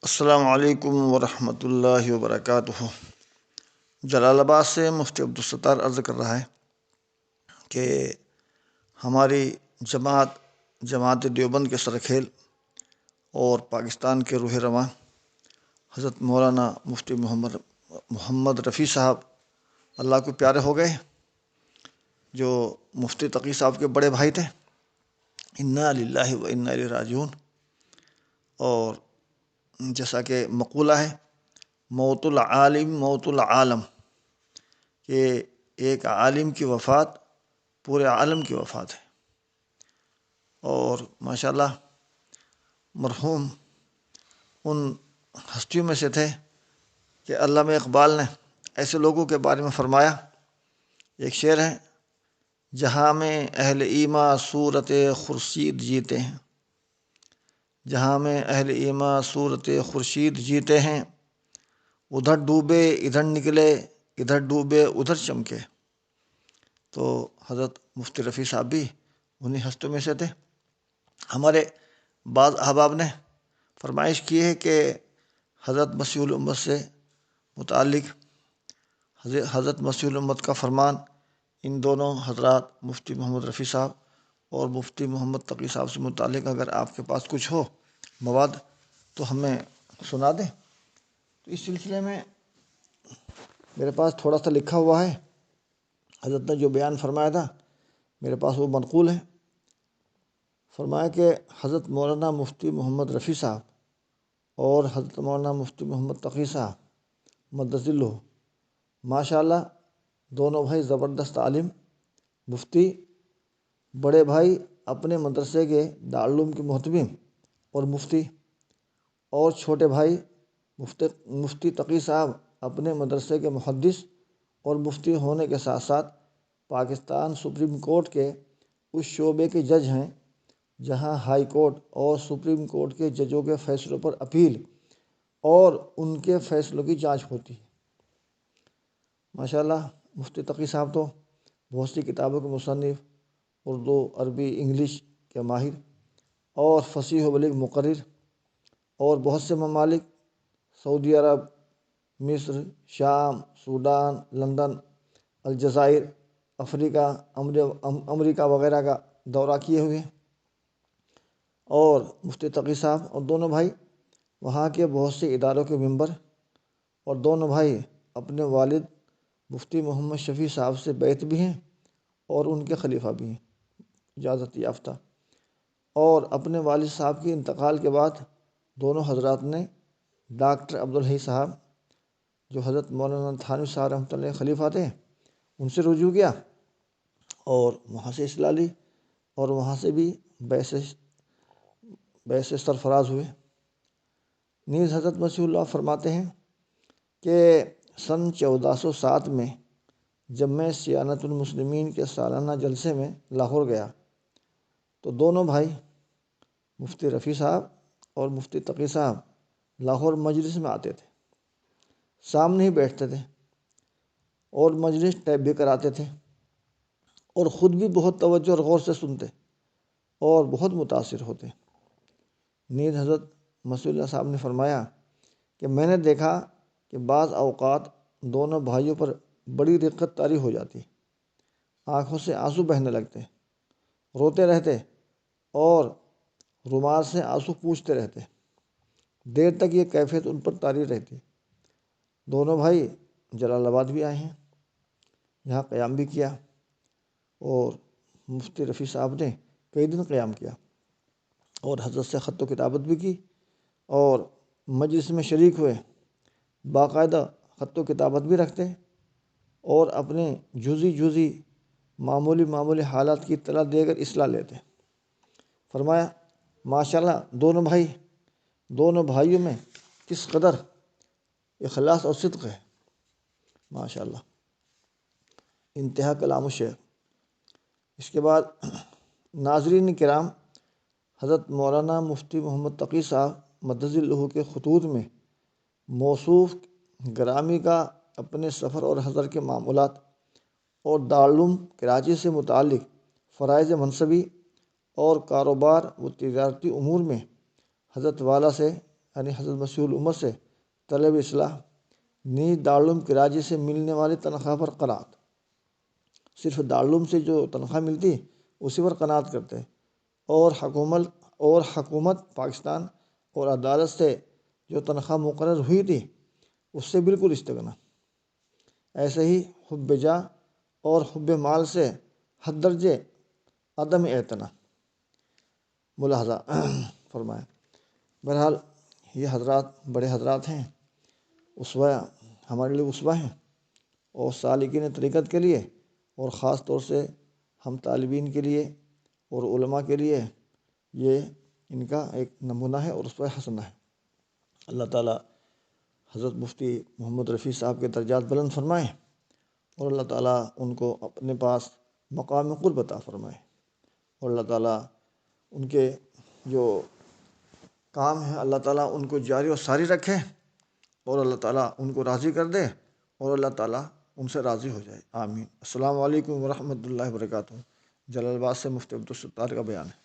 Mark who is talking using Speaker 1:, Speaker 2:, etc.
Speaker 1: السلام علیکم ورحمۃ اللہ وبرکاتہ۔ جلال آباد سے مفتی عبدالستار عرض کر رہا ہے کہ ہماری جماعت دیوبند کے سرکھیل اور پاکستان کے روح رواں حضرت مولانا مفتی محمد رفیع صاحب اللہ کو پیارے ہو گئے، جو مفتی تقی صاحب کے بڑے بھائی تھے۔ انا للہ و انا الیہ راجعون۔ اور جیسا کہ مقولہ ہے، موت العالم موت العالم، کہ ایک عالم کی وفات پورے عالم کی وفات ہے۔ اور ماشاءاللہ مرحوم ان ہستیوں میں سے تھے کہ علامہ اقبال نے ایسے لوگوں کے بارے میں فرمایا، ایک شعر ہے، جہاں میں اہل ایما صورت خورشید جیتے ہیں، جہاں میں اہل ایما صورت خورشید جیتے ہیں، ادھر ڈوبے ادھر نکلے ادھر ڈوبے ادھر چمکے۔ تو حضرت مفتی رفیع صاحب بھی انہی ہستیوں میں سے تھے۔ ہمارے بعض احباب نے فرمائش کی ہے کہ حضرت مسیح الامت سے متعلق حضرت مسیح الامت کا فرمان ان دونوں حضرات مفتی محمد رفیع صاحب اور مفتی محمد تقی صاحب سے متعلق اگر آپ کے پاس کچھ ہو مواد تو ہمیں سنا دیں۔ تو اس سلسلے میں میرے پاس تھوڑا سا لکھا ہوا ہے، حضرت نے جو بیان فرمایا تھا میرے پاس وہ منقول ہے۔ فرمایا کہ حضرت مولانا مفتی محمد رفیع صاحب اور حضرت مولانا مفتی محمد تقی صاحب مدظ اللہ ماشاءاللہ دونوں بھائی زبردست عالم، مفتی، بڑے بھائی اپنے مدرسے کے دارالعلوم کے محتمم اور مفتی، اور چھوٹے بھائی مفتی تقی صاحب اپنے مدرسے کے محدث اور مفتی ہونے کے ساتھ ساتھ پاکستان سپریم کورٹ کے اس شعبے کے جج ہیں جہاں ہائی کورٹ اور سپریم کورٹ کے ججوں کے فیصلوں پر اپیل اور ان کے فیصلوں کی جانچ ہوتی ہے۔ ماشاءاللہ مفتی تقی صاحب تو بہت سی کتابوں کے مصنف، اردو، عربی، انگلش کے ماہر اور فصیح و بلیغ مقرر، اور بہت سے ممالک سعودی عرب، مصر، شام، سوڈان، لندن، الجزائر، افریقہ، امریکہ وغیرہ کا دورہ کیے ہوئے ہیں۔ اور مفتی تقی صاحب اور دونوں بھائی وہاں کے بہت سے اداروں کے ممبر، اور دونوں بھائی اپنے والد مفتی محمد شفیع صاحب سے بیعت بھی ہیں اور ان کے خلیفہ بھی ہیں، اجازت یافتہ۔ اور اپنے والد صاحب کے انتقال کے بعد دونوں حضرات نے ڈاکٹر عبدالحی صاحب جو حضرت مولانا تھانوی صاحب رحمۃ اللہ خلیفہ تھے ان سے رجوع کیا اور وہاں سے اصلاح لی، اور وہاں سے بھی بیسے سرفراز ہوئے۔ نیز حضرت مسیح اللہ فرماتے ہیں کہ سن 1407 میں جب میں سیانت المسلمین کے سالانہ جلسے میں لاہور گیا تو دونوں بھائی مفتی رفیع صاحب اور مفتی تقی صاحب لاہور مجلس میں آتے تھے، سامنے ہی بیٹھتے تھے اور مجلس ٹیپ بھی کراتے تھے، اور خود بھی بہت توجہ اور غور سے سنتے اور بہت متاثر ہوتے۔ نیز حضرت مسیح اللہ صاحب نے فرمایا کہ میں نے دیکھا کہ بعض اوقات دونوں بھائیوں پر بڑی رقت طاری ہو جاتی، آنکھوں سے آنسو بہنے لگتے، روتے رہتے اور رومال سے آنسو پوچھتے رہتے، دیر تک یہ کیفیت ان پر طاری رہتی۔ دونوں بھائی جلال آباد بھی آئے ہیں، یہاں قیام بھی کیا، اور مفتی رفیع صاحب نے کئی دن قیام کیا اور حضرت سے خط و کتابت بھی کی اور مجلس میں شریک ہوئے، باقاعدہ خط و کتابت بھی رکھتے اور اپنے جزی معمولی حالات کی اطلاع دے کر اصلاح لیتے۔ فرمایا ماشاءاللہ دونوں بھائیوں میں کس قدر اخلاص اور صدق ہے، ماشاءاللہ، انتہا کلام الشیخ۔ اس کے بعد ناظرین کرام، حضرت مولانا مفتی محمد تقی صاحب مدظ اللہ کے خطوط میں موصوف گرامی کا اپنے سفر اور حضر کے معمولات اور دارالعلوم کراچی سے متعلق فرائض منصبی اور کاروبار و تجارتی امور میں حضرت والا سے یعنی حضرت مسیح الامت سے طلب اصلاح، نیز دارالعلوم کراچی سے ملنے والی تنخواہ پر قناعت، صرف دارالعلوم سے جو تنخواہ ملتی اسی پر قناعت کرتے، اور حکومت پاکستان اور عدالت سے جو تنخواہ مقرر ہوئی تھی اس سے بالکل استغنا۔ ایسے ہی حب جاہ اور حب مال سے حد درجے عدم اعتنا ملاحظہ فرمائیں۔ بہرحال یہ حضرات بڑے حضرات ہیں، اسوہ ہمارے لیے اسوہ ہیں، اور سالکین طریقت کے لیے اور خاص طور سے ہم طالبین کے لیے اور علماء کے لیے یہ ان کا ایک نمونہ ہے اور اسوہ حسنہ ہے۔ اللہ تعالیٰ حضرت مفتی محمد رفیع صاحب کے درجات بلند فرمائیں، اور اللہ تعالیٰ ان کو اپنے پاس مقام قرب عطا فرمائے، اور اللہ تعالیٰ ان کے جو کام ہیں اللہ تعالیٰ ان کو جاری و ساری رکھے، اور اللہ تعالیٰ ان کو راضی کر دے، اور اللہ تعالیٰ ان سے راضی ہو جائے، آمین۔ السلام علیکم ورحمۃ اللہ وبرکاتہ۔ جلال آباد سے مفتی عبدالستار کا بیان ہے۔